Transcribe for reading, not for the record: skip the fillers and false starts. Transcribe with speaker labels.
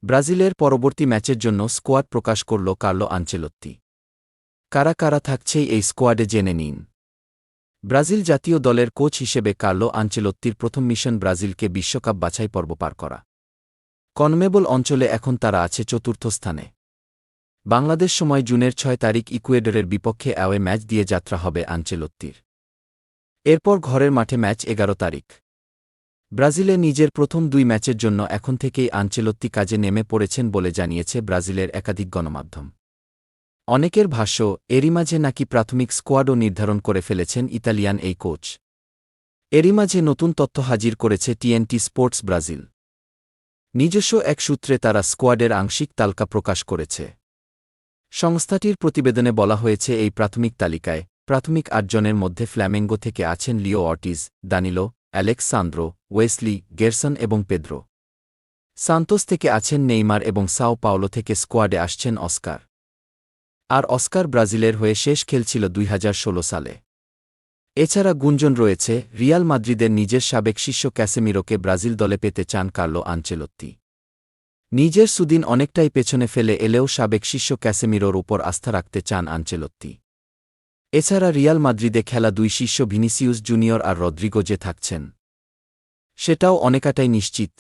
Speaker 1: ব্রাজিলের পরবর্তী ম্যাচের জন্য স্কোয়াড প্রকাশ করল কার্লো আনচেলত্তি। কারা কারা থাকছে এই স্কোয়াডে জেনে নিন। ব্রাজিল জাতীয় দলের কোচ হিসেবে কার্লো আনচেলত্তির প্রথম মিশন ব্রাজিলকে বিশ্বকাপ বাছাই পর্ব পার করা। কনমেবল অঞ্চলে এখন তারা আছে চতুর্থ স্থানে। বাংলাদেশ সময় জুনের ৬ তারিখ ইকুয়েডরের বিপক্ষে অ্যাওয়ে ম্যাচ দিয়ে যাত্রা হবে আনচেলত্তির। এরপর ঘরের মাঠে ম্যাচ ১১ তারিখ। ব্রাজিলে নিজের প্রথম ২ ম্যাচের জন্য এখন থেকেই আনচেলত্তি কাজে নেমে পড়েছেন বলে জানিয়েছে ব্রাজিলের একাধিক গণমাধ্যম। অনেকের ভাষ্য, এরই মাঝে নাকি প্রাথমিক স্কোয়াডও নির্ধারণ করে ফেলেছেন ইতালিয়ান এই কোচ। এরই মাঝে নতুন তথ্য হাজির করেছে টিএনটি স্পোর্টস ব্রাজিল। নিজস্ব এক সূত্রে তারা স্কোয়াডের আংশিক তালিকা প্রকাশ করেছে। সংস্থাটির প্রতিবেদনে বলা হয়েছে, এই প্রাথমিক তালিকায় প্রাথমিক ৮ জনের মধ্যে ফ্ল্যামেঙ্গো থেকে আছেন Leo Ortiz, Danilo, Alex Sandro, Wesley, Gerson এবং পেদ্রো। সান্তোস থেকে আছেন নেইমার এবং সাও পাওলো থেকে স্কোয়াডে আসছেন অস্কার। আর অস্কার ব্রাজিলের হয়ে শেষ খেলছিল ২০১৬ সালে। এছাড়া গুঞ্জন রয়েছে, রিয়াল মাদ্রিদের নিজের সাবেক শিষ্য ক্যাসেমিরোকে ব্রাজিল দলে পেতে চান কার্লো আনচেলত্তি। নিজের সুদিন অনেকটাই পেছনে ফেলে এলেও সাবেক শিষ্য ক্যাসেমিরোর উপর আস্থা রাখতে চান আনচেলত্তি। এছাড়া রিয়াল মাদ্রিদে খেলা ২ শিষ্য ভিনিসিউস জুনিয়র আর রদ্রিগো যে থাকছেন, সেটাও অনেকাটাই নিশ্চিত।